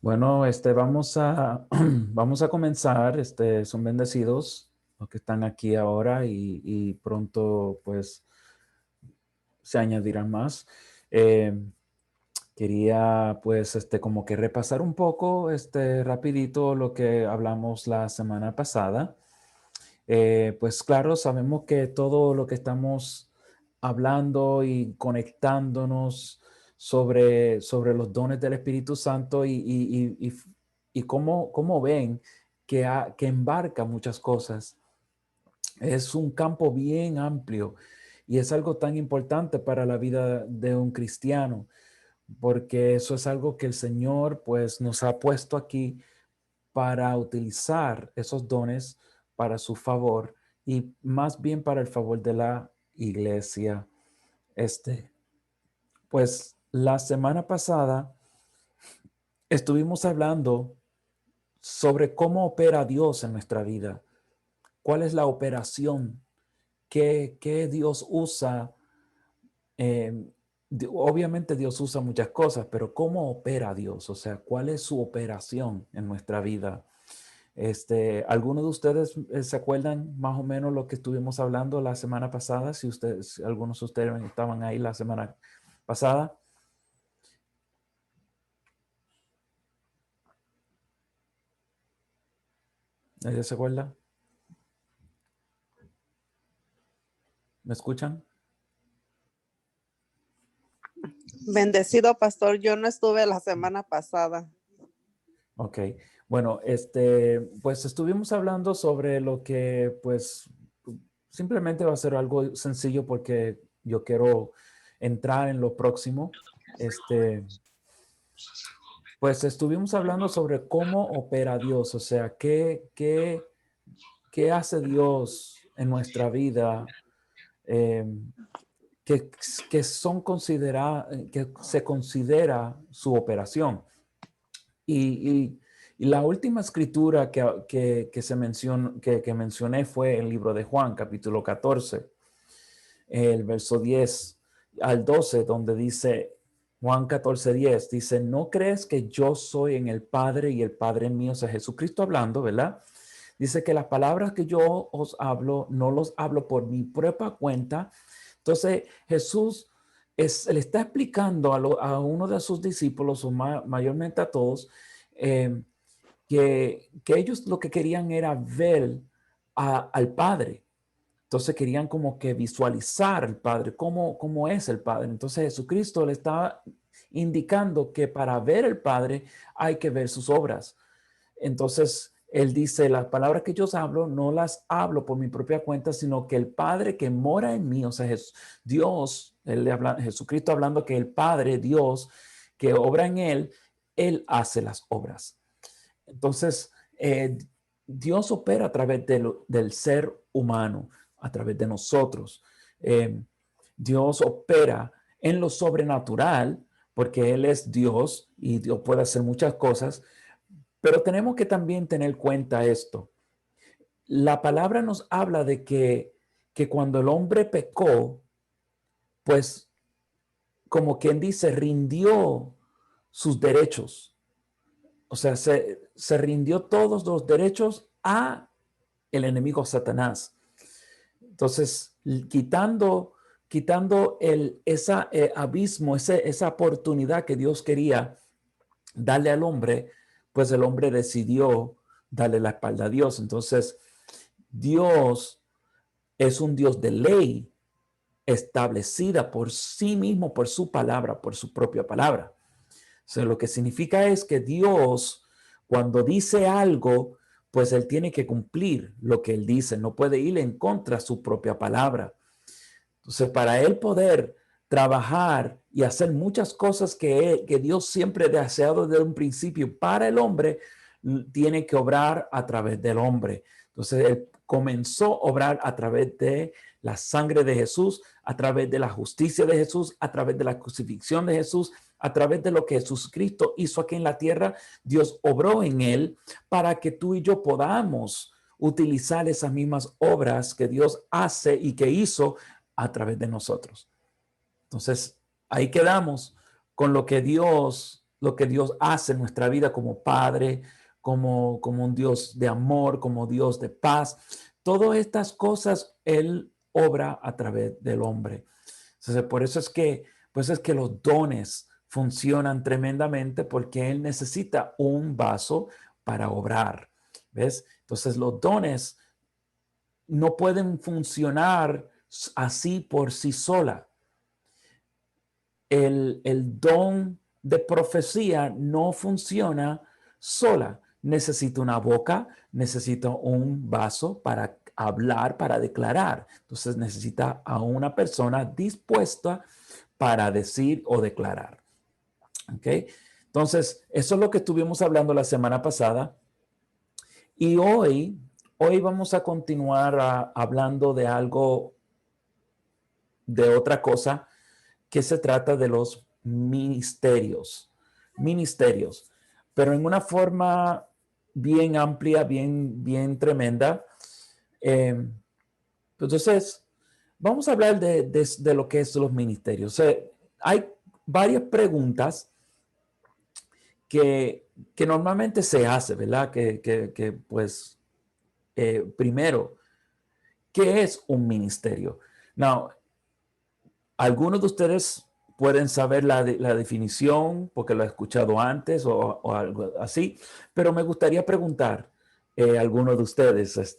Bueno, vamos a comenzar. Son bendecidos los que están aquí ahora y pronto, pues, se añadirán más. Eh, Quería, pues, como que repasar un poco, rapidito lo que hablamos la semana pasada. Pues, claro, sabemos que todo lo que estamos hablando y conectándonos sobre los dones del Espíritu Santo y cómo ven que embarca muchas cosas. Es un campo bien amplio y es algo tan importante para la vida de un cristiano, porque eso es algo que el Señor pues nos ha puesto aquí para utilizar esos dones para su favor y más bien para el favor de la iglesia. Pues la semana pasada estuvimos hablando sobre cómo opera Dios en nuestra vida, cuál es la operación que Dios usa. eh, Obviamente Dios usa muchas cosas, pero ¿cómo opera Dios? O sea, ¿cuál es su operación en nuestra vida? ¿Alguno de ustedes se acuerdan más o menos lo que estuvimos hablando la semana pasada? Si algunos de ustedes estaban ahí la semana pasada. ¿Nadie se acuerda? ¿Me escuchan? Bendecido pastor, yo no estuve la semana pasada. Ok. Bueno, pues estuvimos hablando sobre lo que, pues, simplemente va a ser algo sencillo porque yo quiero entrar en lo próximo. Pues estuvimos hablando sobre cómo opera Dios, o sea, qué hace Dios en nuestra vida, eh, que, que se considera su operación. Y la última escritura que mencioné fue el libro de Juan, capítulo 14, el verso 10 al 12, donde dice, Juan 14, 10, dice, ¿no crees que yo soy en el Padre y el Padre en mí? O sea, Jesucristo hablando, ¿verdad? Dice que las palabras que yo os hablo, no los hablo por mi propia cuenta. Entonces, Jesús le está explicando a uno de sus discípulos, o mayormente a todos, eh, que ellos lo que querían era ver al Padre. Entonces querían como que visualizar al Padre, cómo es el Padre. Entonces Jesucristo le estaba indicando que para ver el Padre hay que ver sus obras. Entonces él dice, las palabras que yo hablo no las hablo por mi propia cuenta, sino que el Padre que mora en mí, o sea, Dios, Jesucristo hablando que el Padre, Dios, que obra en él hace las obras. Entonces, Dios opera a través del ser humano, a través de nosotros. Eh, Dios opera en lo sobrenatural, porque Él es Dios y Dios puede hacer muchas cosas, pero tenemos que también tener cuenta esto. La palabra nos habla de que cuando el hombre pecó, pues como quien dice, rindió sus derechos. O sea, se rindió todos los derechos a el enemigo Satanás. Entonces, quitando ese abismo, esa oportunidad que Dios quería darle al hombre, pues el hombre decidió darle la espalda a Dios. Entonces, Dios es un Dios de ley establecida por sí mismo, por su palabra, por su propia palabra. O sea, lo que significa es que Dios, cuando dice algo, pues él tiene que cumplir lo que él dice, no puede ir en contra de su propia palabra. Entonces, para él poder trabajar y hacer muchas cosas que Dios siempre ha deseado desde un principio para el hombre, tiene que obrar a través del hombre. Entonces, él comenzó a obrar a través de la sangre de Jesús, a través de la justicia de Jesús, a través de la crucifixión de Jesús, a través de lo que Jesucristo hizo aquí en la tierra. Dios obró en él para que tú y yo podamos utilizar esas mismas obras que Dios hace y que hizo a través de nosotros. Entonces, ahí quedamos con lo que Dios lo que Dios hace en nuestra vida como Padre, como un Dios de amor, como Dios de paz. Todas estas cosas Él obra a través del hombre. Entonces, por eso es que, pues es que los dones funcionan tremendamente porque Él necesita un vaso para obrar. ¿Ves? Entonces los dones no pueden funcionar así por sí sola. El don de profecía no funciona sola. Necesita una boca, necesita un vaso para hablar, para declarar. Entonces necesita a una persona dispuesta para decir o declarar. ¿Ok? Entonces, eso es lo que estuvimos hablando la semana pasada. Y hoy vamos a continuar hablando de algo, de otra cosa, que se trata de los ministerios. Ministerios, pero en una forma bien amplia, bien tremenda. Entonces, vamos a hablar de lo que es los ministerios. Hay varias preguntas que normalmente se hace, ¿verdad? Pues, primero, ¿qué es un ministerio? Now, algunos de ustedes pueden saber la definición porque lo he escuchado antes o algo así, pero me gustaría preguntar a algunos de ustedes,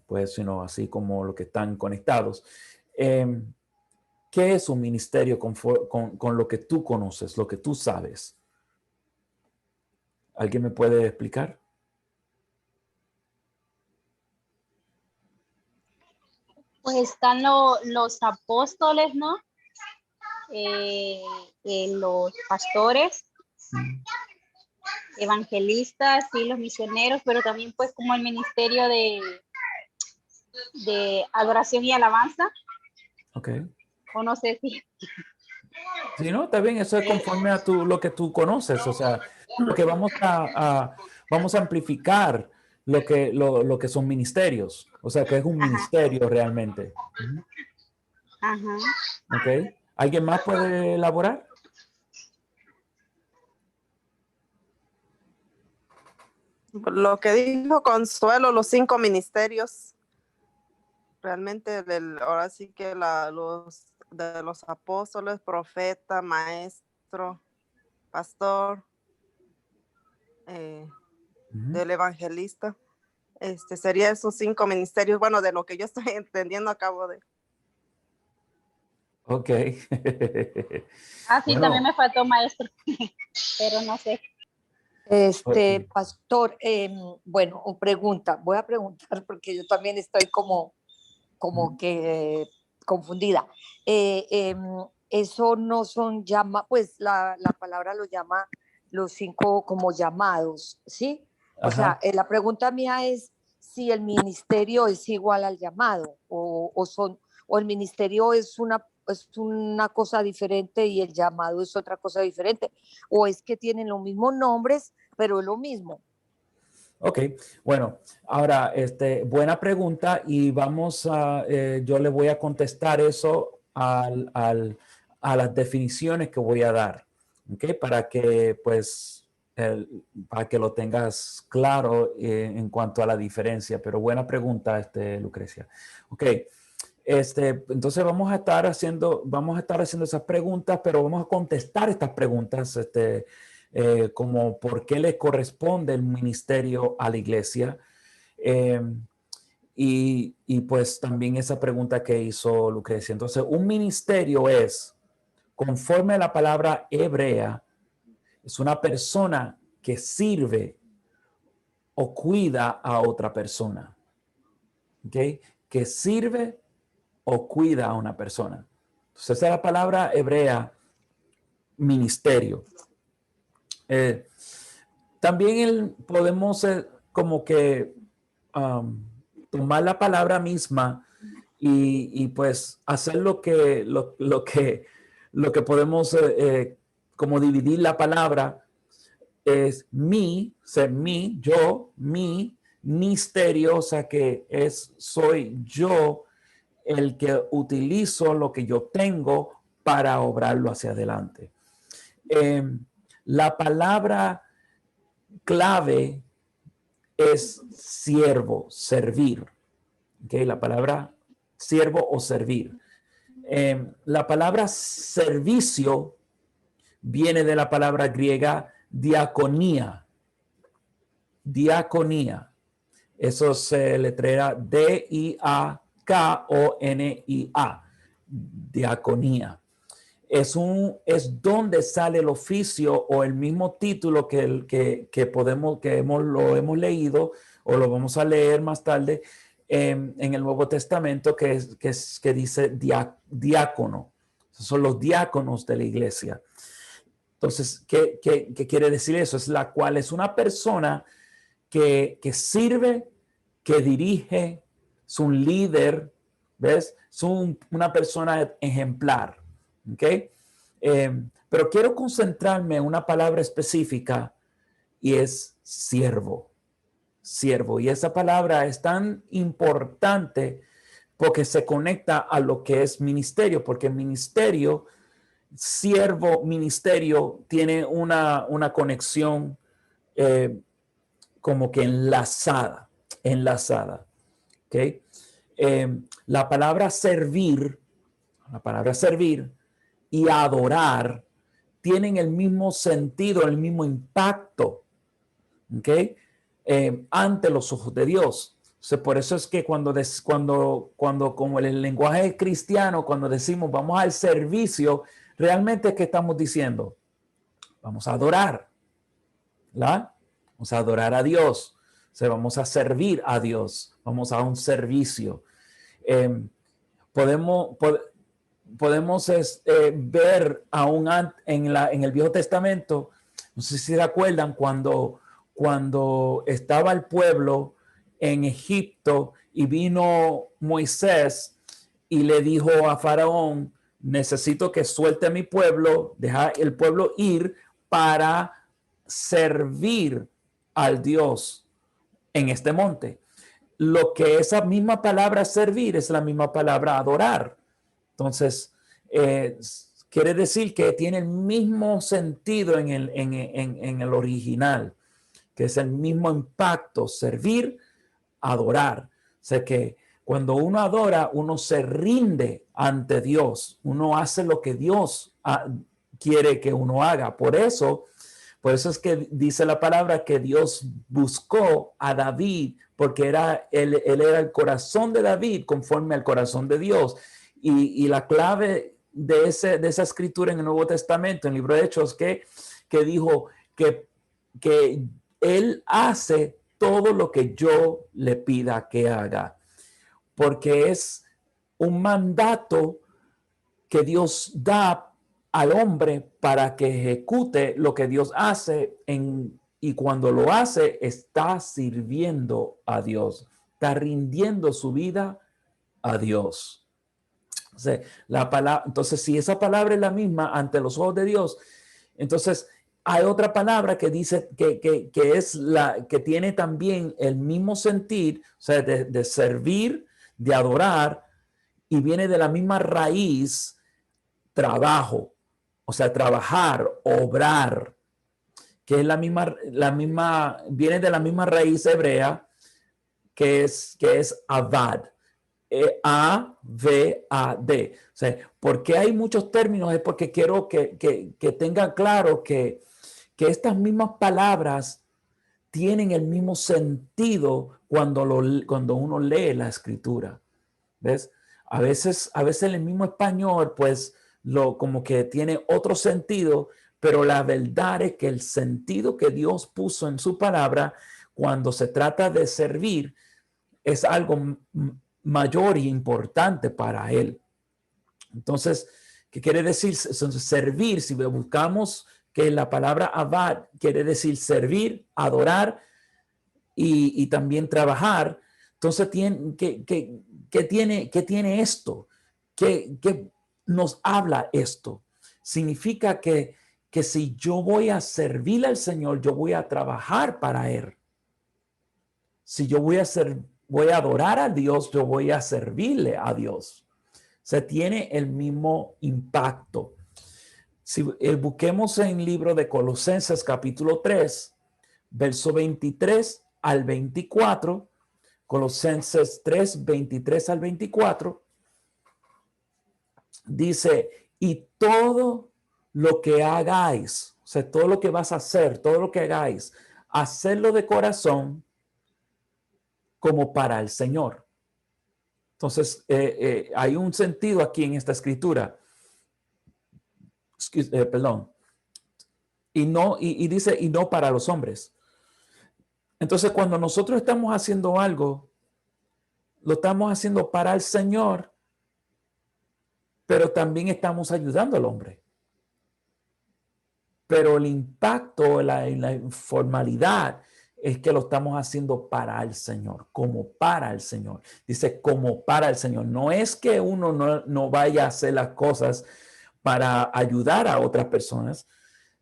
pues, así como los que están conectados, eh, ¿qué es un ministerio con lo que tú conoces, lo que tú sabes? ¿Alguien me puede explicar? Pues están los apóstoles, ¿no? Los pastores, evangelistas y los misioneros, pero también pues como el ministerio de adoración y alabanza. Ok. O no sé si. Sí, no, está bien, eso es conforme a lo que tú conoces, o sea, porque vamos a amplificar lo que son ministerios, o sea, que es un Ajá, ministerio realmente. ajá. ¿Ok? ¿Alguien más puede elaborar? Lo que dijo Consuelo, los 5 ministerios, realmente ahora sí que de los apóstoles, profeta, maestro, pastor, del evangelista, sería esos 5 ministerios, bueno, de lo que yo estoy entendiendo acabo de. Ok. Sí, también Bueno, me faltó maestro, pero no sé. ok. Pastor, bueno, pregunta, voy a preguntar porque yo también estoy como que confundida. Eso no son pues la palabra lo llama los 5 como llamados, ¿sí? O sea, Ajá. la pregunta mía es si el ministerio es igual al llamado o el ministerio es una cosa diferente y el llamado es otra cosa diferente, o es que tienen los mismos nombres, pero es lo mismo. Ok, bueno, ahora, buena pregunta y yo le voy a contestar eso a las definiciones que voy a dar, ¿ok? Pues, para que lo tengas claro en cuanto a la diferencia, pero buena pregunta, Lucrecia. Ok, entonces vamos a estar haciendo esas preguntas, pero vamos a contestar estas preguntas, como por qué le corresponde el ministerio a la iglesia. eh, y pues también esa pregunta que hizo Lucrecia. Entonces, un ministerio es, conforme a la palabra hebrea, es una persona que sirve o cuida a otra persona. ¿Ok? Que sirve o cuida a una persona. Entonces, esa es la palabra hebrea, ministerio. Eh, También podemos como que tomar la palabra misma y pues hacer lo que podemos como dividir la palabra es ser yo, mi misterio, o sea que soy yo el que utilizo lo que yo tengo para obrarlo hacia adelante. Eh, La palabra clave es siervo, servir. ¿Okay? La palabra siervo o servir. La palabra servicio viene de la palabra griega diaconía. Diaconía. Eso se letrera D-I-A-K-O-N-I-A. Diaconía. Es donde sale el oficio o el mismo título lo hemos leído o lo vamos a leer más tarde en el Nuevo Testamento que dice diácono. Esos son los diáconos de la iglesia. Entonces, ¿qué quiere decir eso? Es la cual es una persona que sirve, que dirige, es un líder, ¿ves? Es una persona ejemplar, ¿ok? Pero quiero concentrarme en una palabra específica y es siervo. Siervo. Y esa palabra es tan importante porque se conecta a lo que es ministerio, porque ministerio, siervo, ministerio, tiene una conexión como que enlazada, ¿ok? La palabra servir y adorar tienen el mismo sentido, el mismo impacto, ¿ok? Ante los ojos de Dios. O sea, por eso es que cuando como el lenguaje cristiano, cuando decimos vamos al servicio, realmente ¿qué estamos diciendo? Vamos a adorar, ¿verdad? Vamos a adorar a Dios. O sea, vamos a servir a Dios. Vamos a un servicio. Podemos ver aún en el Viejo Testamento, no sé si se acuerdan, cuando estaba el pueblo en Egipto y vino Moisés y le dijo a Faraón, necesito que suelte a mi pueblo, deja el pueblo ir para servir al Dios en este monte. Lo que esa misma palabra servir es la misma palabra adorar. Entonces, quiere decir que tiene el mismo sentido en el original, que es el mismo impacto, servir, adorar. O sea que cuando uno adora, uno se rinde ante Dios, uno hace lo que Dios quiere que uno haga. Por eso es que dice la palabra que Dios buscó a David, porque él era el corazón de David conforme al corazón de Dios. Y la clave de esa escritura en el Nuevo Testamento, en el libro de Hechos, que dijo que él hace todo lo que yo le pida que haga, porque es un mandato que Dios da al hombre para que ejecute lo que Dios hace y cuando lo hace está sirviendo a Dios, está rindiendo su vida a Dios. O sea, entonces, si esa palabra es la misma ante los ojos de Dios, entonces hay otra palabra que dice que es que tiene también el mismo sentir, o sea, de servir, de adorar, y viene de la misma raíz, trabajo, o sea, trabajar, obrar, que es la misma, viene de la misma raíz hebrea que es avad. A-V-A-D. O sea, porque hay muchos términos, es porque quiero que tengan claro que estas mismas palabras tienen el mismo sentido cuando uno lee la escritura. ¿Ves? A veces en el mismo español, pues, como que tiene otro sentido, pero la verdad es que el sentido que Dios puso en su palabra, cuando se trata de servir, es algo mayor y importante para él. Entonces, ¿qué quiere decir servir? Si buscamos que la palabra avad quiere decir servir, adorar y también trabajar, entonces ¿qué tiene esto? ¿Qué nos habla esto? Significa que si yo voy a servirle al Señor, yo voy a trabajar para Él. Si yo voy a adorar a Dios, yo voy a servirle a Dios. Se tiene el mismo impacto. Si busquemos en el libro de Colosenses capítulo 3, verso 23 al 24, Colosenses 3, 23 al 24, dice, y todo lo que hagáis, o sea, todo lo que vas a hacer, todo lo que hagáis, hacerlo de corazón como para el Señor. Entonces, hay un sentido aquí en esta escritura. Perdón. Y dice, y no para los hombres. Entonces, cuando nosotros estamos haciendo algo, lo estamos haciendo para el Señor, pero también estamos ayudando al hombre. Pero el impacto, la formalidad es que lo estamos haciendo para el Señor, como para el Señor. Dice como para el Señor. No es que uno no vaya a hacer las cosas para ayudar a otras personas,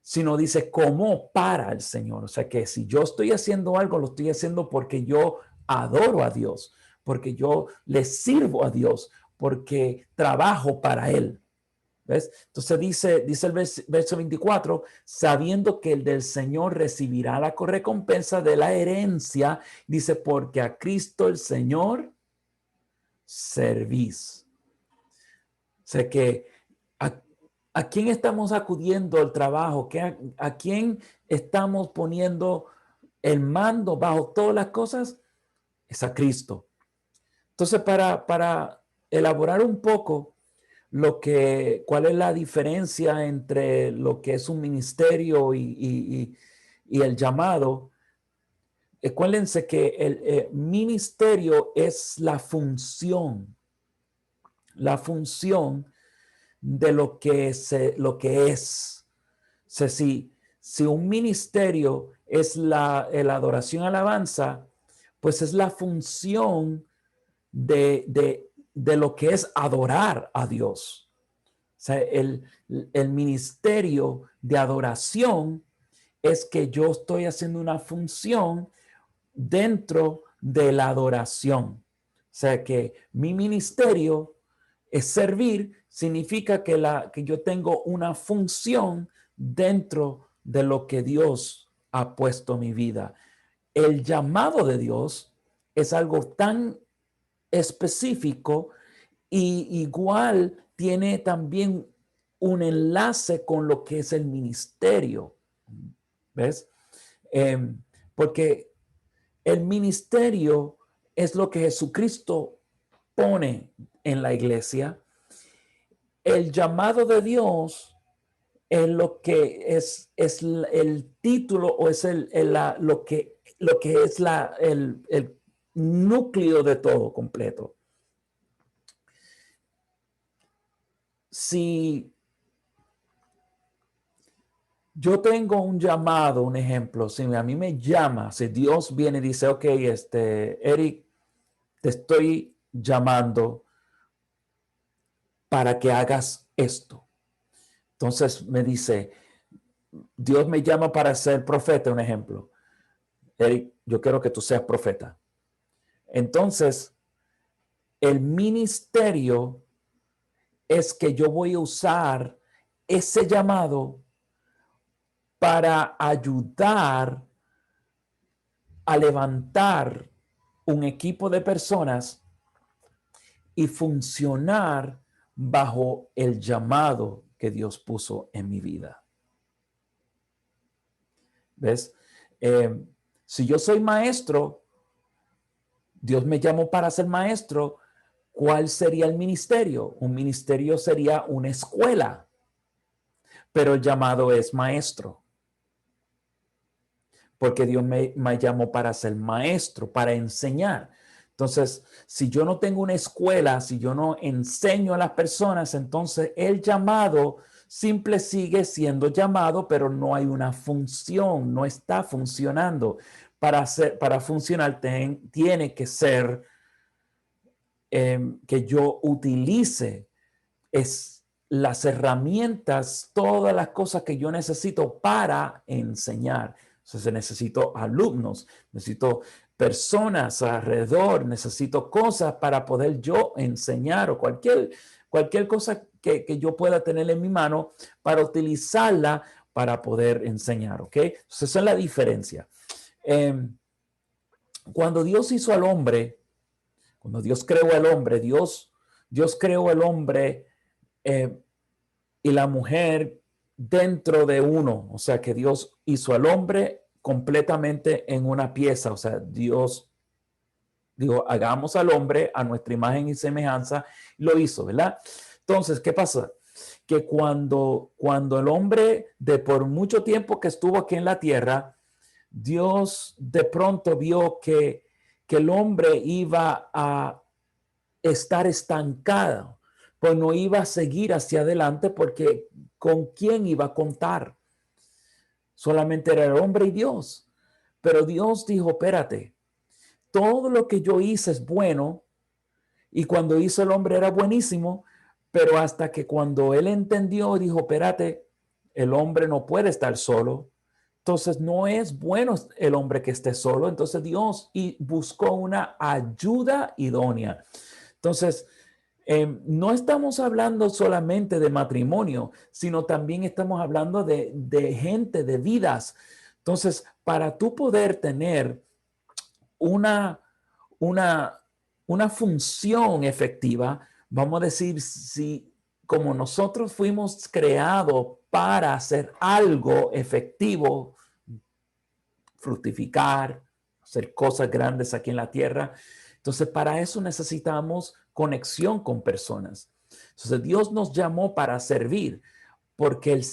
sino dice como para el Señor. O sea que si yo estoy haciendo algo, lo estoy haciendo porque yo adoro a Dios, porque yo le sirvo a Dios, porque trabajo para Él. ¿Ves? Entonces dice el verso 24, sabiendo que el del Señor recibirá la recompensa de la herencia, dice, porque a Cristo el Señor servís. O sea que ¿a quién estamos acudiendo al trabajo? ¿A quién estamos poniendo el mando bajo todas las cosas? Es a Cristo. Entonces, para elaborar un poco cuál es la diferencia entre lo que es un ministerio y el llamado, acuérdense que el ministerio es la función de lo que es. O sea, si un ministerio es la adoración, alabanza, pues es la función de lo que es adorar a Dios. O sea, el ministerio de adoración es que yo estoy haciendo una función dentro de la adoración. O sea, que mi ministerio es servir, significa que yo tengo una función dentro de lo que Dios ha puesto en mi vida. El llamado de Dios es algo tan específico y igual tiene también un enlace con lo que es el ministerio. ¿Ves? Porque el ministerio es lo que Jesucristo pone en la iglesia. El llamado de Dios es lo que es el título o es lo que es el núcleo de todo completo. Si yo tengo un llamado, un ejemplo, si a mí me llama, si Dios viene y dice, ok, Eric, te estoy llamando para que hagas esto. Entonces me dice, Dios me llama para ser profeta, un ejemplo. Eric, yo quiero que tú seas profeta. Entonces, el ministerio es que yo voy a usar ese llamado para ayudar a levantar un equipo de personas y funcionar bajo el llamado que Dios puso en mi vida. ¿Ves? Si yo soy maestro, Dios me llamó para ser maestro, ¿cuál sería el ministerio? Un ministerio sería una escuela, pero el llamado es maestro. Porque Dios me llamó para ser maestro, para enseñar. Entonces, si yo no tengo una escuela, si yo no enseño a las personas, entonces el llamado simple sigue siendo llamado, pero no hay una función, no está funcionando. Para funcionar tiene que ser que yo utilice las herramientas, todas las cosas que yo necesito para enseñar. Entonces necesito alumnos, necesito personas alrededor, necesito cosas para poder yo enseñar o cualquier cualquier cosa que yo pueda tener en mi mano para utilizarla para poder enseñar, ¿ok? Entonces, esa es la diferencia. Cuando Dios hizo al hombre, cuando Dios creó al hombre, Dios creó al hombre y la mujer dentro de uno. O sea, que Dios hizo al hombre completamente en una pieza. O sea, Dios dijo, hagamos al hombre a nuestra imagen y semejanza. Lo hizo, ¿verdad? Entonces, ¿qué pasa? Que cuando el hombre, de por mucho tiempo que estuvo aquí en la tierra, Dios de pronto vio que el hombre iba a estar estancado, pues no iba a seguir hacia adelante porque ¿con quién iba a contar? Solamente era el hombre y Dios. Pero Dios dijo, espérate, todo lo que yo hice es bueno y cuando hizo el hombre era buenísimo, pero hasta que cuando él entendió, dijo, espérate, el hombre no puede estar solo. Entonces no es bueno el hombre que esté solo. Entonces Dios buscó una ayuda idónea. Entonces, no estamos hablando solamente de matrimonio, sino también estamos hablando de gente, de vidas. Entonces, para tú poder tener una función efectiva, vamos a decir, si como nosotros fuimos creados para hacer algo efectivo, fructificar, hacer cosas grandes aquí en la tierra, entonces para eso necesitamos conexión con personas. Entonces Dios nos llamó para servir, porque al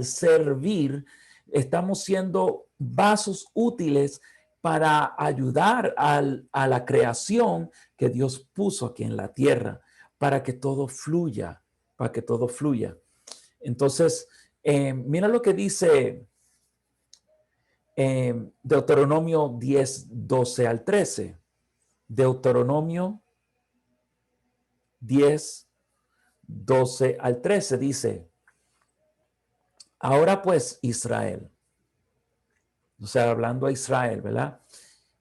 servir, estamos siendo vasos útiles para ayudar a la creación que Dios puso aquí en la tierra, para que todo fluya, para que todo fluya. Entonces, mira lo que dice Deuteronomio 10, 12 al 13. Deuteronomio 10, 12 al 13 dice, ahora pues Israel, o sea, hablando a Israel, ¿verdad?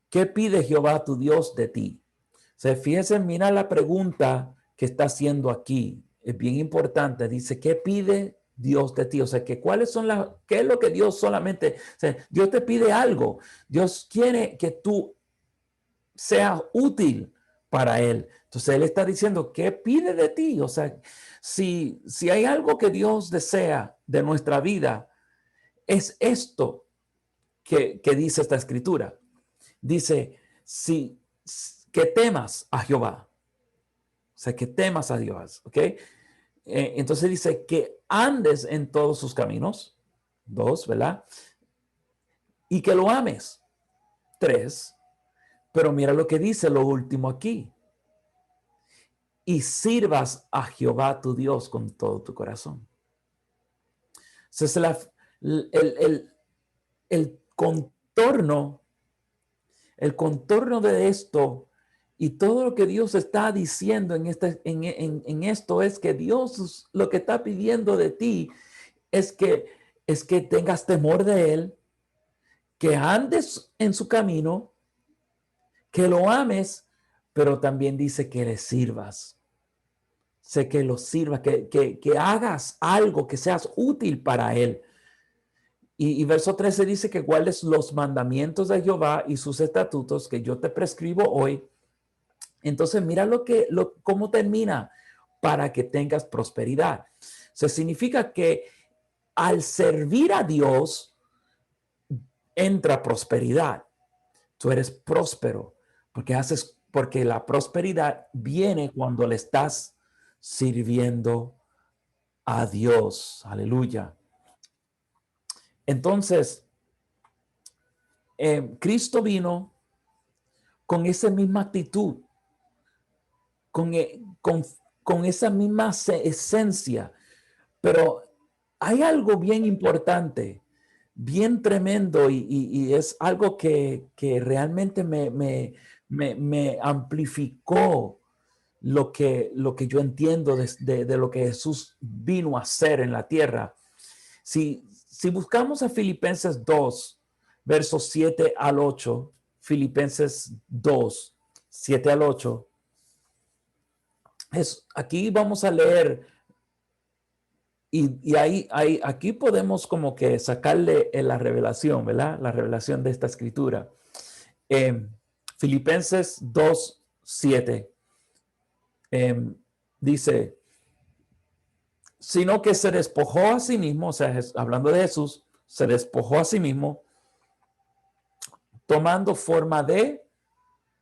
¿Qué pide Jehová tu Dios de ti? O sea, fíjense, mira la pregunta que está haciendo aquí. Es bien importante. Dice, ¿qué pide Dios de ti? O sea, que qué es lo que Dios solamente, o sea, Dios te pide algo. Dios quiere que tú seas útil para Él. Entonces Él está diciendo, ¿qué pide de ti? O sea, si hay algo que Dios desea de nuestra vida, es esto que dice esta escritura. Dice, que temas a Jehová. O sea, que temas a Dios, ¿ok? Entonces dice que andes en todos sus caminos. 2, ¿verdad? Y que lo ames. 3. Pero mira lo que dice lo último aquí. Y sirvas a Jehová tu Dios con todo tu corazón. Entonces el contorno de esto y todo lo que Dios está diciendo en esto es que Dios lo que está pidiendo de ti es que tengas temor de Él, que andes en su camino, que lo ames, pero también dice que le sirvas. Sé que lo sirvas, que hagas algo, que seas útil para Él. Y verso 13 dice que guardes los mandamientos de Jehová y sus estatutos que yo te prescribo hoy. Entonces, mira cómo termina, para que tengas prosperidad. Eso significa que al servir a Dios entra prosperidad. Tú eres próspero porque la prosperidad viene cuando le estás sirviendo a Dios. Aleluya. Entonces, Cristo vino con esa misma actitud, con esa misma esencia, pero hay algo bien importante, bien tremendo y es algo que realmente me amplificó lo que yo entiendo de lo que Jesús vino a hacer en la tierra. Si buscamos a Filipenses 2, versos 7 al 8, Filipenses 2, 7 al 8, Aquí vamos a leer y aquí podemos como que sacarle la revelación, ¿verdad? La revelación de esta escritura. Filipenses 2:7 dice, sino que se despojó a sí mismo, o sea, hablando de Jesús, se despojó a sí mismo, tomando forma de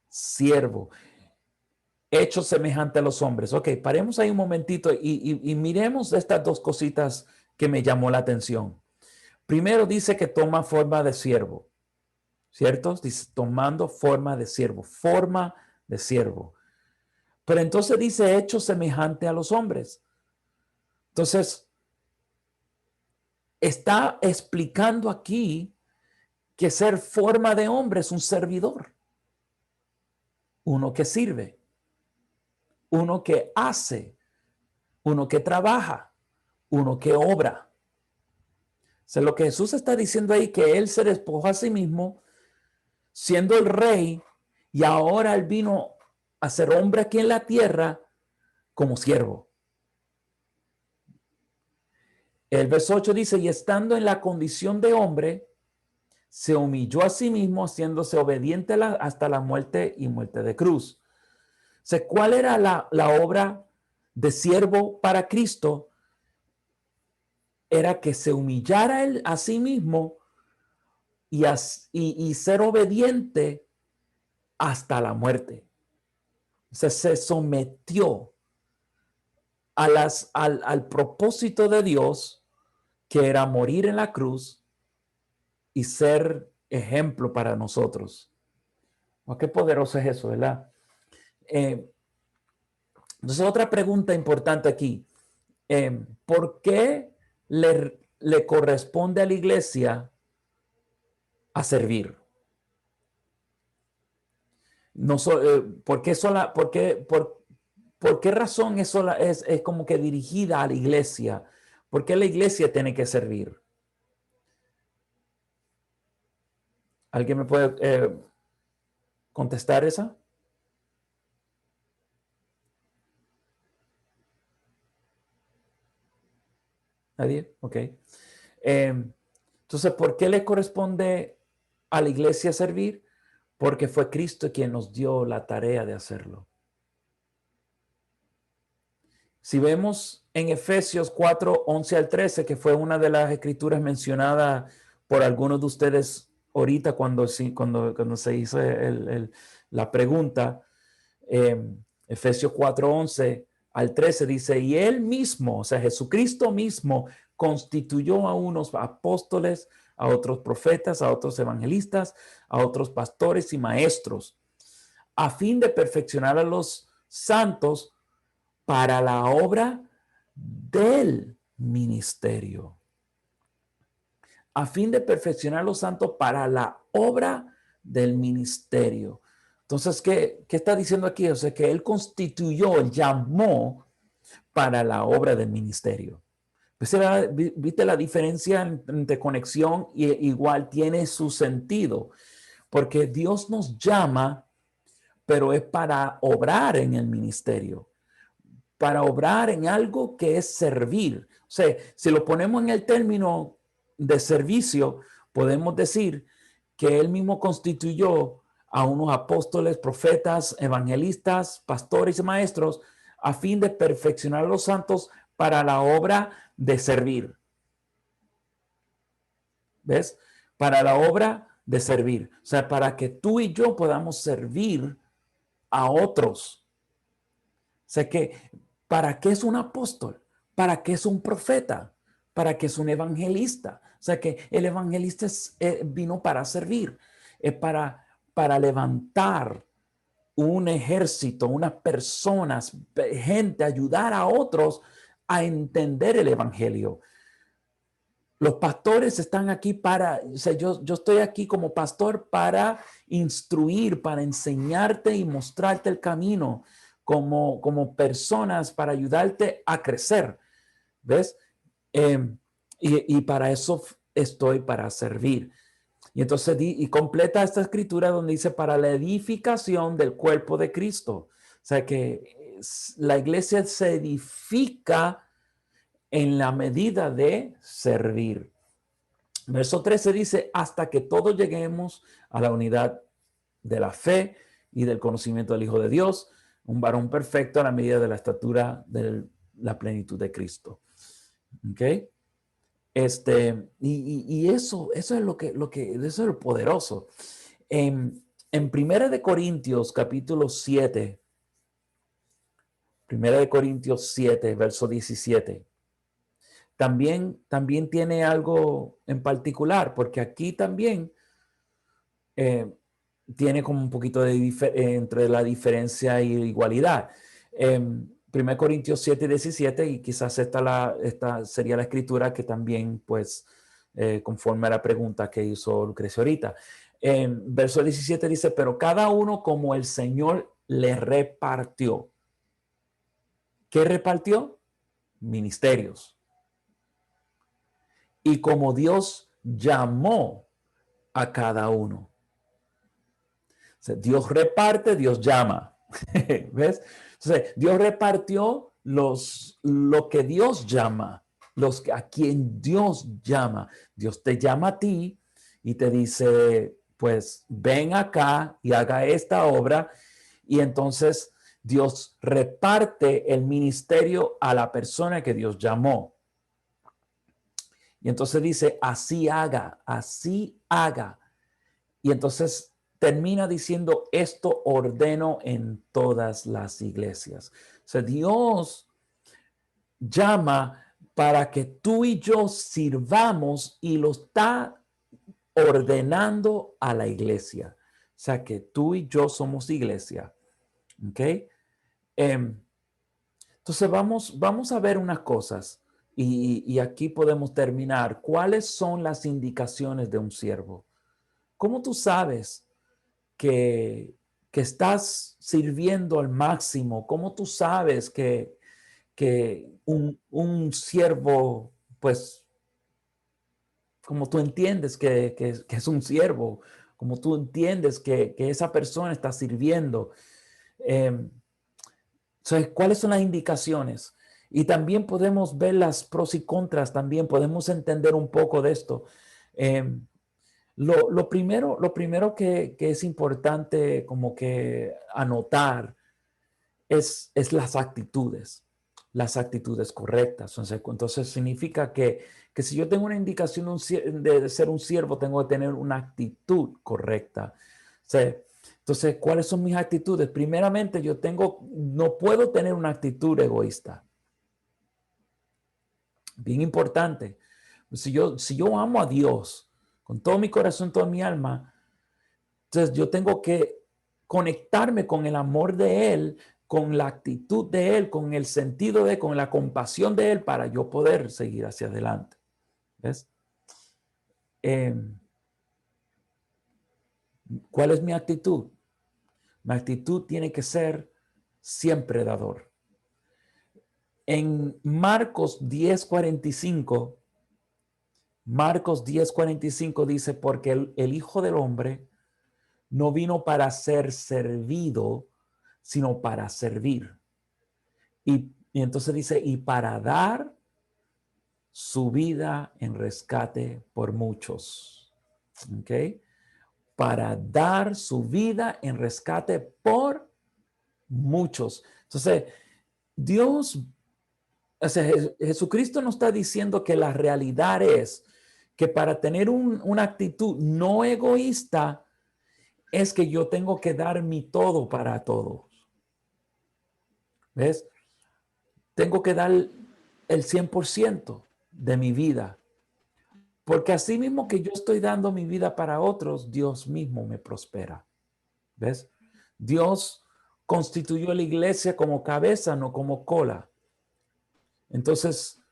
siervo, hecho semejante a los hombres. Ok, paremos ahí un momentito y miremos estas dos cositas que me llamó la atención. Primero dice que toma forma de siervo, ¿cierto? Dice tomando forma de siervo, forma de siervo. Pero entonces dice hecho semejante a los hombres. Entonces, está explicando aquí que ser forma de hombre es un servidor, uno que sirve, uno que hace, uno que trabaja, uno que obra. O sea, lo que Jesús está diciendo ahí, que él se despojó a sí mismo, siendo el rey, y ahora él vino a ser hombre aquí en la tierra como siervo. El verso 8 dice, y estando en la condición de hombre, se humilló a sí mismo, haciéndose obediente hasta la muerte y muerte de cruz. O sea, ¿cuál era la obra de siervo para Cristo? Era que se humillara él a sí mismo y ser obediente hasta la muerte. O sea, se sometió al propósito de Dios, que era morir en la cruz y ser ejemplo para nosotros. Oh, qué poderoso es eso, ¿verdad? Entonces, otra pregunta importante aquí. ¿Por qué le corresponde a la iglesia a servir? No, ¿por qué razón es como que dirigida a la iglesia? ¿Por qué la iglesia tiene que servir? ¿Alguien me puede contestar esa? ¿Nadie? Ok. Entonces, ¿por qué le corresponde a la iglesia servir? Porque fue Cristo quien nos dio la tarea de hacerlo. Si vemos en Efesios 4:11-13, que fue una de las escrituras mencionadas por algunos de ustedes ahorita cuando se hizo la pregunta, Efesios 4:11-13 dice, y él mismo, o sea, Jesucristo mismo, constituyó a unos apóstoles, a otros profetas, a otros evangelistas, a otros pastores y maestros, a fin de perfeccionar a los santos para la obra del ministerio. A fin de perfeccionar a los santos para la obra del ministerio. Entonces, ¿qué está diciendo aquí? O sea, que él constituyó, llamó para la obra del ministerio. ¿Viste la diferencia entre conexión? Y igual tiene su sentido, porque Dios nos llama, pero es para obrar en el ministerio, para obrar en algo que es servir. O sea, si lo ponemos en el término de servicio, podemos decir que él mismo constituyó a unos apóstoles, profetas, evangelistas, pastores y maestros a fin de perfeccionar a los santos para la obra de servir. ¿Ves? Para la obra de servir. O sea, para que tú y yo podamos servir a otros. O sea, que ¿para qué es un apóstol? ¿Para qué es un profeta? ¿Para qué es un evangelista? O sea, que el evangelista vino para servir, para levantar un ejército, unas personas, gente, ayudar a otros a entender el evangelio. Los pastores están aquí o sea, yo estoy aquí como pastor para instruir, para enseñarte y mostrarte el camino como personas para ayudarte a crecer. ¿Ves? Y para eso estoy, para servir. Y entonces completa esta escritura donde dice para la edificación del cuerpo de Cristo. O sea que la iglesia se edifica en la medida de servir. Verso 13 dice, hasta que todos lleguemos a la unidad de la fe y del conocimiento del Hijo de Dios, un varón perfecto a la medida de la estatura de la plenitud de Cristo. ¿Ok? Y eso es eso es lo poderoso. En 1 de Corintios, capítulo 7, 1 de Corintios 7, verso 17, también tiene algo en particular, porque aquí también tiene como un poquito de entre la diferencia y la igualdad. 1 Corintios 7, 17, y quizás esta sería la escritura que también, pues, conforme a la pregunta que hizo Lucrecia ahorita. Verso 17 dice, pero cada uno como el Señor le repartió. ¿Qué repartió? Ministerios. Y como Dios llamó a cada uno. O sea, Dios reparte, Dios llama. ¿Ves? Entonces, Dios repartió lo que Dios llama, a quien Dios llama. Dios te llama a ti y te dice, pues ven acá y haga esta obra. Y entonces Dios reparte el ministerio a la persona que Dios llamó. Y entonces dice, así haga, así haga. Y entonces termina diciendo, esto ordeno en todas las iglesias. O sea, Dios llama para que tú y yo sirvamos y lo está ordenando a la iglesia. O sea, que tú y yo somos iglesia. ¿Ok? Entonces vamos a ver unas cosas y aquí podemos terminar. ¿Cuáles son las indicaciones de un siervo? ¿Cómo tú sabes que estás sirviendo al máximo? ¿Cómo tú sabes que un siervo, pues, como tú entiendes que es un siervo, como tú entiendes que esa persona está sirviendo? Entonces, ¿cuáles son las indicaciones? Y también podemos ver las pros y contras, también podemos entender un poco de esto. Lo primero que es importante como que anotar es las actitudes correctas. Entonces significa que si yo tengo una indicación de ser un siervo, tengo que tener una actitud correcta. Entonces, ¿cuáles son mis actitudes? Primeramente, no puedo tener una actitud egoísta. Bien importante. Si yo amo a Dios con todo mi corazón, toda mi alma, entonces yo tengo que conectarme con el amor de Él, con la actitud de Él, con el sentido de Él, con la compasión de Él para yo poder seguir hacia adelante. ¿Ves? ¿Cuál es mi actitud? Mi actitud tiene que ser siempre dador. En Marcos 10:45, Marcos 10:45 dice, porque el Hijo del Hombre no vino para ser servido, sino para servir. Y entonces dice, y para dar su vida en rescate por muchos. ¿Ok? Para dar su vida en rescate por muchos. Entonces, Jesucristo nos está diciendo que la realidad es que para tener una actitud no egoísta es que yo tengo que dar mi todo para todos. ¿Ves? Tengo que dar el 100% de mi vida. Porque así mismo que yo estoy dando mi vida para otros, Dios mismo me prospera. ¿Ves? Dios constituyó la iglesia como cabeza, no como cola. Entonces,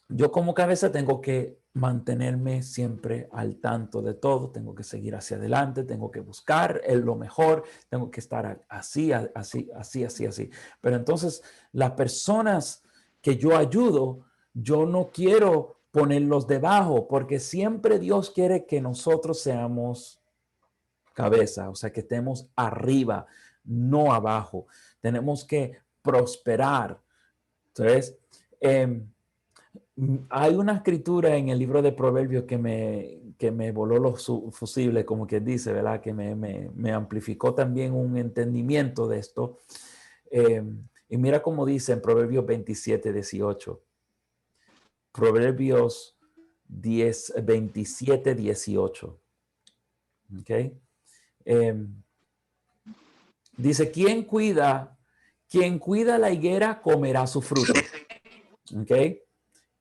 yo como cabeza tengo que mantenerme siempre al tanto de todo, tengo que seguir hacia adelante, tengo que buscar lo mejor, tengo que estar así. Pero entonces, las personas que yo ayudo, yo no quiero ponerlos debajo, porque siempre Dios quiere que nosotros seamos cabeza, o sea, que estemos arriba, no abajo. Tenemos que prosperar. Entonces, hay una escritura en el libro de Proverbios que me voló los fusibles, como quien dice, ¿verdad? Que me amplificó también un entendimiento de esto. Y mira cómo dice en Proverbios 27, 18. Proverbios 27, 18. ¿Ok? Dice, quien cuida la higuera comerá su fruto. ¿Ok?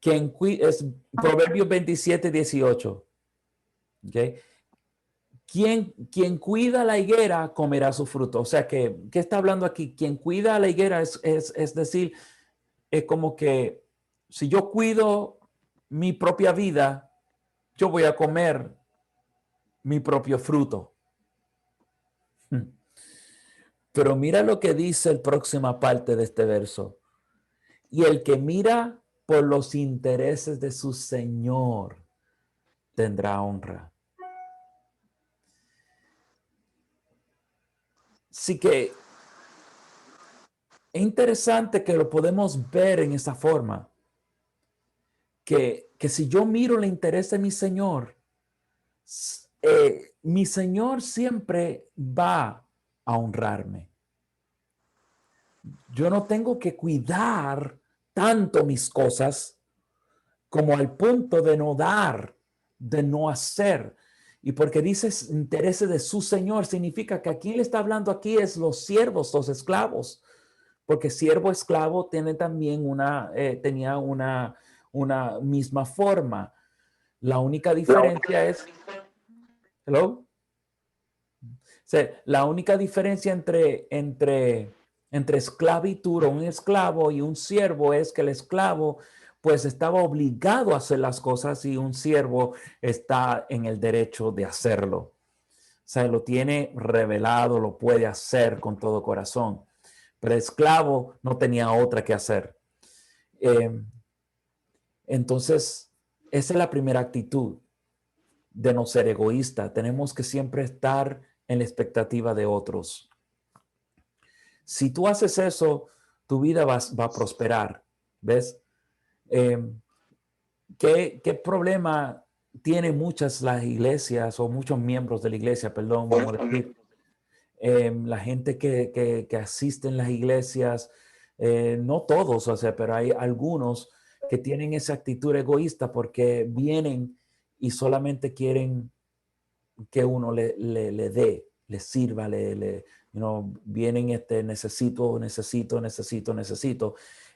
Es Proverbios 27, 18. ¿Ok? Quien cuida la higuera comerá su fruto. O sea que, ¿qué está hablando aquí? Quien cuida la higuera es decir, es como que si yo cuido mi propia vida, yo voy a comer mi propio fruto. Pero mira lo que dice la próxima parte de este verso. Y el que mira por los intereses de su Señor tendrá honra. Así que es interesante que lo podemos ver en esa forma. Que si yo miro el interés de mi Señor siempre va a honrarme. Yo no tengo que cuidar tanto mis cosas como al punto de no dar, de no hacer. Y porque dices intereses de su Señor, significa que a quien le está hablando aquí es los siervos, los esclavos. Porque siervo esclavo tiene también tenía una misma forma. La única diferencia es, hello. O sea, la única diferencia entre esclavitud o un esclavo y un siervo es que el esclavo pues estaba obligado a hacer las cosas y un siervo está en el derecho de hacerlo. O sea, lo tiene revelado, lo puede hacer con todo corazón. Pero el esclavo no tenía otra que hacer. Entonces, esa es la primera actitud de no ser egoísta. Tenemos que siempre estar en la expectativa de otros. Si tú haces eso, tu vida va a prosperar. ¿Ves? ¿Qué problema tienen muchas las iglesias o muchos miembros de la iglesia, perdón, vamos a decir? La gente que asiste en las iglesias, no todos, o sea, pero hay algunos que tienen esa actitud egoísta porque vienen y solamente quieren que uno le dé, le sirva, vienen, necesito,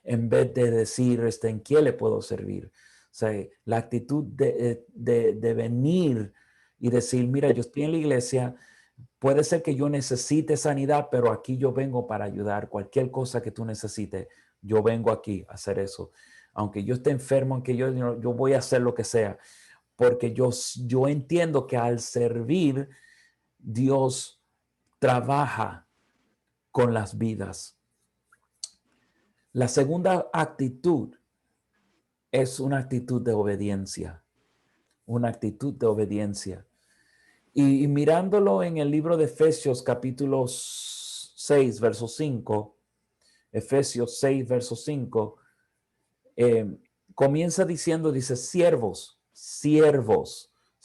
en vez de decir, ¿en qué le puedo servir? O sea, la actitud de venir y decir, mira, yo estoy en la iglesia, puede ser que yo necesite sanidad, pero aquí yo vengo para ayudar. Cualquier cosa que tú necesites, yo vengo aquí a hacer eso. Aunque yo esté enfermo, aunque yo voy a hacer lo que sea, porque yo entiendo que al servir, Dios trabaja con las vidas. La segunda actitud es una actitud de obediencia. Una actitud de obediencia. Y mirándolo en el libro de Efesios capítulo 6, verso 5, Efesios 6, verso 5, comienza diciendo, dice, siervos,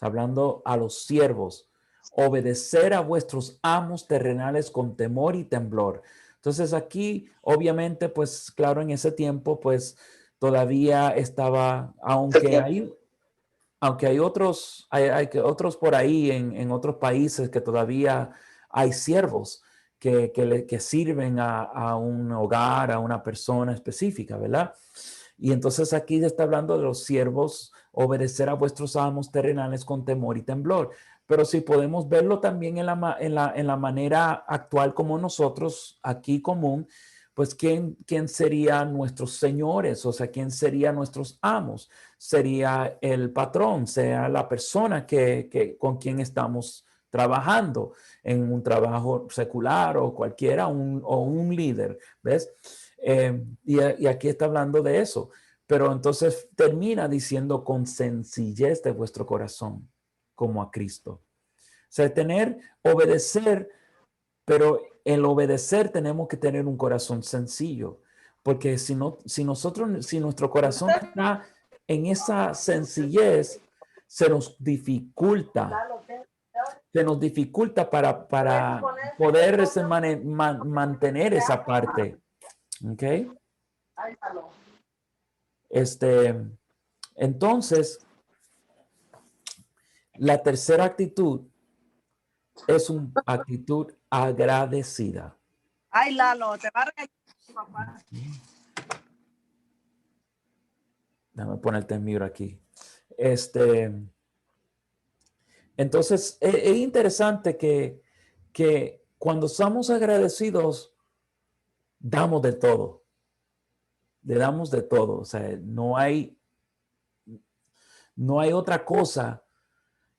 hablando a los siervos, obedecer a vuestros amos terrenales con temor y temblor. Entonces aquí, obviamente, pues claro, en ese tiempo, pues todavía estaba, aunque hay otros, hay otros por ahí en otros países que todavía hay siervos que sirven a un hogar, a una persona específica, ¿verdad? Y entonces aquí se está hablando de los siervos, obedecer a vuestros amos terrenales con temor y temblor. Pero si podemos verlo también en la manera actual como nosotros, aquí común, pues ¿quién serían nuestros señores? O sea, ¿quién serían nuestros amos? Sería el patrón, sea la persona con quien estamos trabajando en un trabajo secular o cualquiera, o un líder, ¿ves? Y aquí está hablando de eso, pero entonces termina diciendo con sencillez de vuestro corazón, como a Cristo. O sea, obedecer, pero el obedecer tenemos que tener un corazón sencillo, porque si nuestro corazón está en esa sencillez, se nos dificulta para poder mantener esa parte. ¿Ok? Entonces, la tercera actitud es una actitud agradecida. Ay, Lalo, te va a regañar tu papá. Déjame ponerte en mute aquí. Entonces, es interesante que cuando somos agradecidos, damos de todo. Le damos de todo. O sea, no hay otra cosa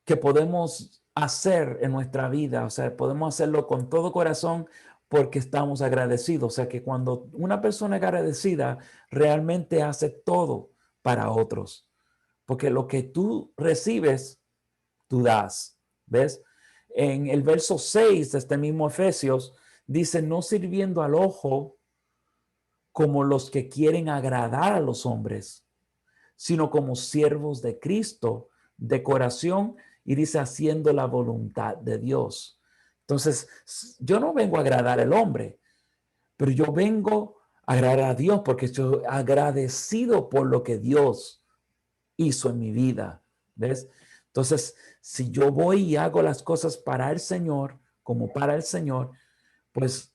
que podemos hacer en nuestra vida. O sea, podemos hacerlo con todo corazón porque estamos agradecidos. O sea, que cuando una persona es agradecida, realmente hace todo para otros. Porque lo que tú recibes, tú das. ¿Ves? En el verso 6 de este mismo Efesios, dice, no sirviendo al ojo como los que quieren agradar a los hombres, sino como siervos de Cristo, de corazón, y dice, haciendo la voluntad de Dios. Entonces, yo no vengo a agradar al hombre, pero yo vengo a agradar a Dios porque estoy agradecido por lo que Dios hizo en mi vida. ¿Ves? Entonces, si yo voy y hago las cosas para el Señor, como para el Señor, pues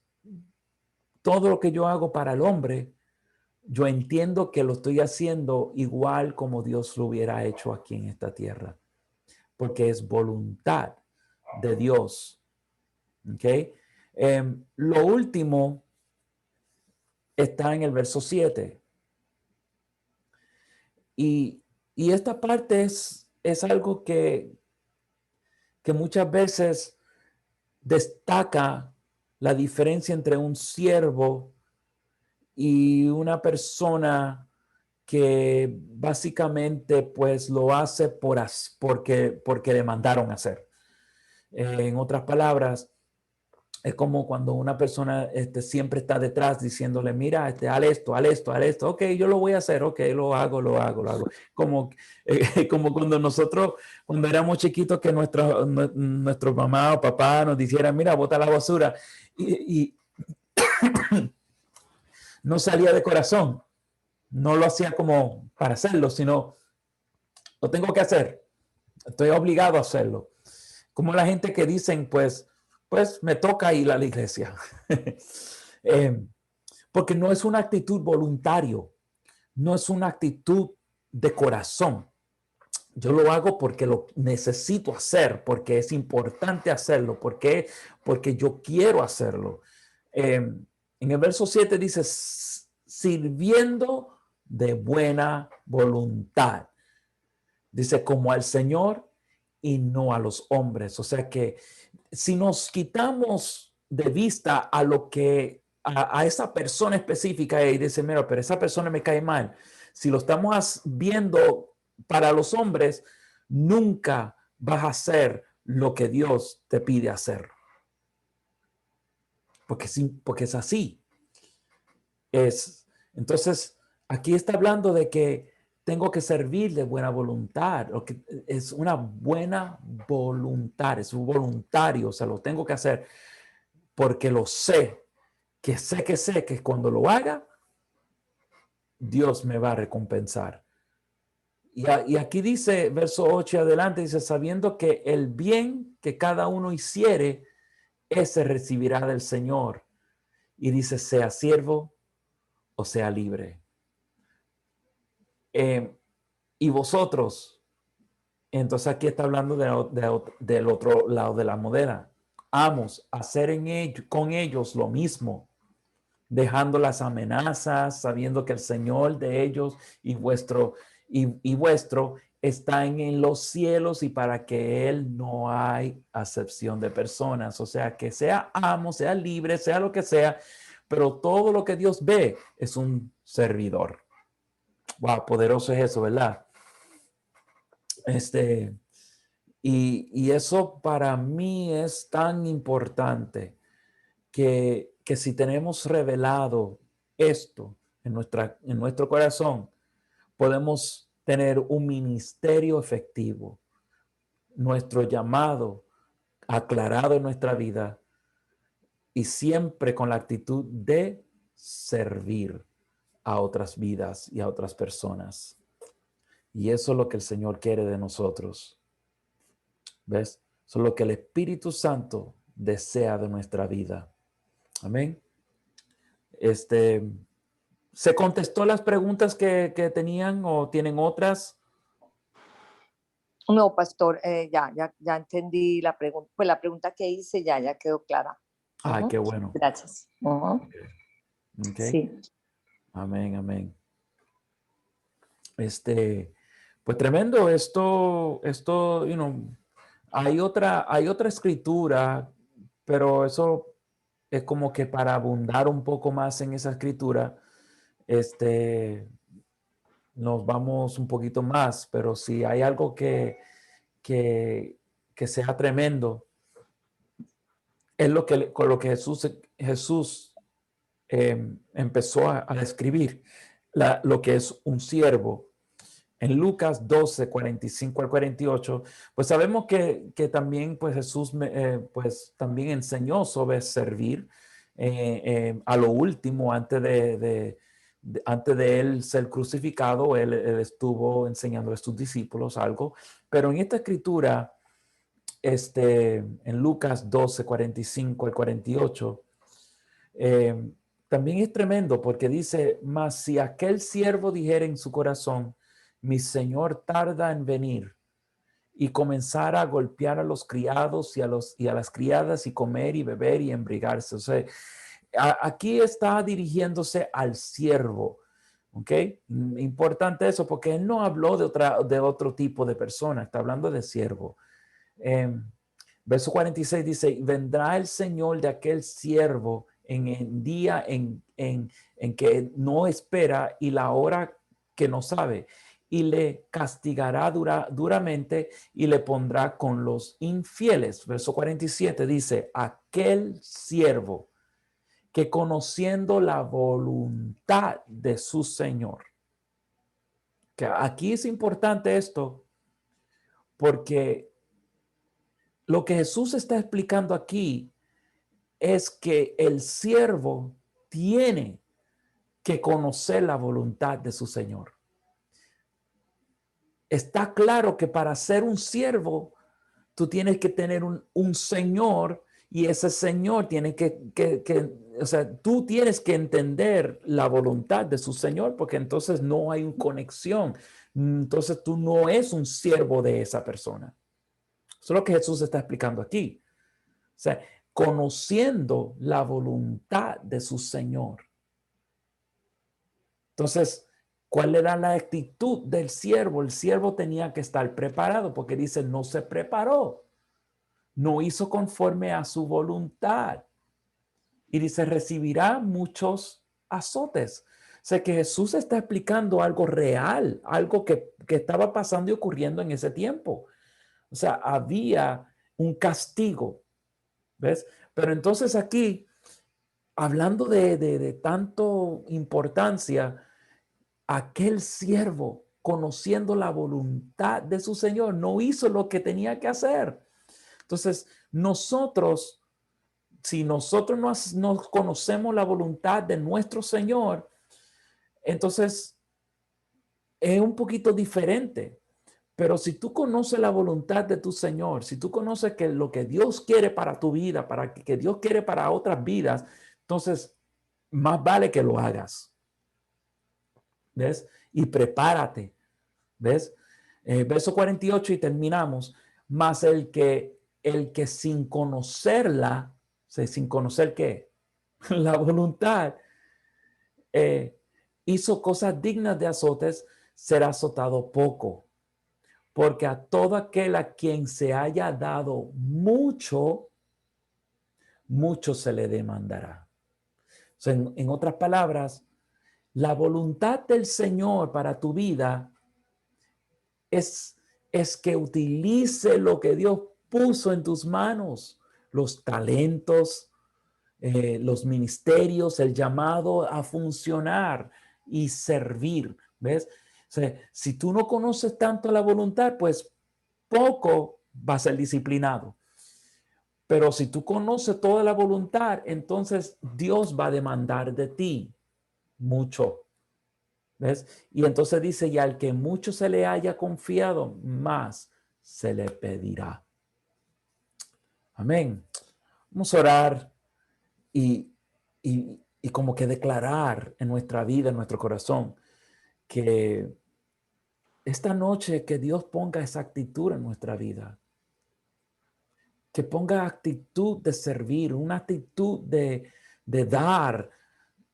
todo lo que yo hago para el hombre, yo entiendo que lo estoy haciendo igual como Dios lo hubiera hecho aquí en esta tierra, porque es voluntad de Dios. ¿Ok? Lo último está en el verso 7. Y esta parte es algo que muchas veces destaca la diferencia entre un siervo y una persona que básicamente pues lo hace porque le mandaron a hacer. En otras palabras, es como cuando una persona siempre está detrás diciéndole, mira, haz esto, haz esto, haz esto. Ok, yo lo voy a hacer. Ok, lo hago. Como cuando nosotros, cuando éramos chiquitos, que nuestro mamá o papá nos dijeran, mira, bota la basura. Y no salía de corazón. No lo hacía como para hacerlo, sino lo tengo que hacer. Estoy obligado a hacerlo. Como la gente que dicen, pues me toca ir a la iglesia. Porque no es una actitud voluntario, no es una actitud de corazón. Yo lo hago porque lo necesito hacer, porque es importante hacerlo, porque yo quiero hacerlo. En el verso 7 dice, sirviendo de buena voluntad. Dice, como al Señor y no a los hombres. O sea que si nos quitamos de vista a lo que a esa persona específica y dice, mira, pero esa persona me cae mal. Si lo estamos viendo para los hombres, nunca vas a hacer lo que Dios te pide hacer. Porque es así. Entonces, aquí está hablando de que tengo que servir de buena voluntad, o que es una buena voluntad, es un voluntario, o sea, lo tengo que hacer porque lo sé que cuando lo haga, Dios me va a recompensar. Y aquí dice, verso 8 adelante, dice, sabiendo que el bien que cada uno hiciere, ese recibirá del Señor. Y dice, sea siervo o sea libre. Y vosotros, entonces aquí está hablando del otro lado de la moneda. Amos, hacer con ellos lo mismo, dejando las amenazas, sabiendo que el Señor de ellos y vuestro está en los cielos y para que Él no hay acepción de personas. O sea, que sea amo, sea libre, sea lo que sea, pero todo lo que Dios ve es un servidor. Wow, poderoso es eso, ¿verdad? Y eso para mí es tan importante. que si tenemos revelado esto en nuestro corazón, podemos tener un ministerio efectivo, nuestro llamado aclarado en nuestra vida y siempre con la actitud de servir a otras vidas y a otras personas. Y eso es lo que el Señor quiere de nosotros. ¿Ves? Eso es lo que el Espíritu Santo desea de nuestra vida. Amén. ¿Se contestó las preguntas que tenían o tienen otras? No, pastor, ya entendí la pregunta. Pues la pregunta que hice ya quedó clara. Ay, qué bueno. Gracias. Okay. Sí. Amén, amén. Pues tremendo esto, hay otra escritura, pero eso es como que para abundar un poco más en esa escritura, nos vamos un poquito más, pero si hay algo que sea tremendo, es con lo que Jesús empezó a describir, lo que es un siervo. En Lucas 12, 45 al 48, pues sabemos que también pues Jesús pues también enseñó sobre servir a lo último, antes de él ser crucificado, él estuvo enseñando a sus discípulos algo, pero en esta escritura, en Lucas 12, 45 al 48, también es tremendo porque dice, mas si aquel siervo dijera en su corazón, mi señor tarda en venir, y comenzara a golpear a los criados y a las criadas y comer y beber y embriagarse. O sea, aquí está dirigiéndose al siervo. ¿Ok? Importante eso porque él no habló de otro tipo de persona, está hablando de siervo. Verso 46 dice, vendrá el Señor de aquel siervo en el día en que no espera y la hora que no sabe, y le castigará duramente y le pondrá con los infieles. Verso 47 dice, aquel siervo que conociendo la voluntad de su Señor. Que aquí es importante esto porque lo que Jesús está explicando aquí es que el siervo tiene que conocer la voluntad de su Señor. Está claro que para ser un siervo, tú tienes que tener un Señor y ese Señor tiene o sea, tú tienes que entender la voluntad de su Señor porque entonces no hay una conexión. Entonces tú no eres un siervo de esa persona. Eso es lo que Jesús está explicando aquí. O sea, conociendo la voluntad de su Señor. Entonces, ¿cuál era la actitud del siervo? El siervo tenía que estar preparado porque dice, no se preparó, no hizo conforme a su voluntad. Y dice, recibirá muchos azotes. O sea que Jesús está explicando algo real, algo que estaba pasando y ocurriendo en ese tiempo. O sea, había un castigo, ¿ves? Pero entonces aquí, hablando de tanto importancia, aquel siervo, conociendo la voluntad de su Señor, no hizo lo que tenía que hacer. Entonces, si nosotros no conocemos la voluntad de nuestro Señor, entonces es un poquito diferente. Pero si tú conoces la voluntad de tu Señor, si tú conoces que lo que Dios quiere para tu vida, para que Dios quiere para otras vidas, entonces más vale que lo hagas. ¿Ves? Y prepárate. ¿Ves? Verso 48 y terminamos. Mas el que sin conocerla, o sea, sin conocer qué, la voluntad, hizo cosas dignas de azotes, será azotado poco. Porque a todo aquel a quien se haya dado mucho, mucho se le demandará. O sea, en otras palabras, la voluntad del Señor para tu vida es que utilice lo que Dios puso en tus manos, los talentos, los ministerios, el llamado a funcionar y servir, ¿ves? O sea, si tú no conoces tanto la voluntad, pues poco va a ser disciplinado. Pero si tú conoces toda la voluntad, entonces Dios va a demandar de ti mucho. ¿Ves? Y entonces dice, y al que mucho se le haya confiado, más se le pedirá. Amén. Vamos a orar y como que declarar en nuestra vida, en nuestro corazón, que esta noche que Dios ponga esa actitud en nuestra vida. Que ponga actitud de servir, una actitud de dar,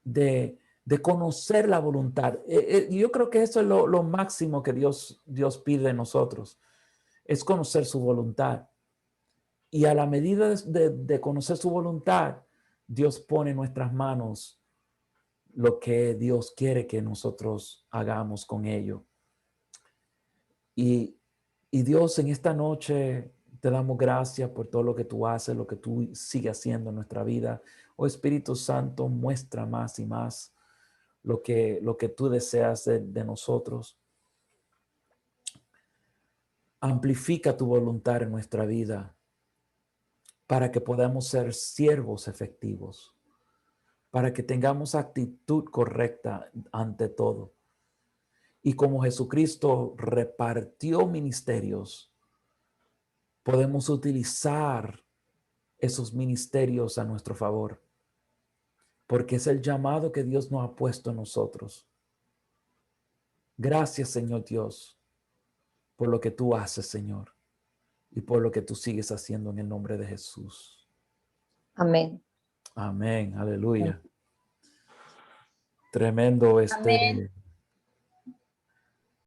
de conocer la voluntad. Yo creo que eso es lo máximo que Dios pide de nosotros, es conocer su voluntad. Y a la medida de conocer su voluntad, Dios pone en nuestras manos lo que Dios quiere que nosotros hagamos con ello. Y Dios, en esta noche te damos gracias por todo lo que tú haces, lo que tú sigues haciendo en nuestra vida. Oh Espíritu Santo, muestra más y más lo que tú deseas de nosotros. Amplifica tu voluntad en nuestra vida para que podamos ser siervos efectivos, para que tengamos actitud correcta ante todo. Y como Jesucristo repartió ministerios, podemos utilizar esos ministerios a nuestro favor, porque es el llamado que Dios nos ha puesto en nosotros. Gracias, Señor Dios, por lo que tú haces, Señor, y por lo que tú sigues haciendo en el nombre de Jesús. Amén. Amén, aleluya. Tremendo Amén.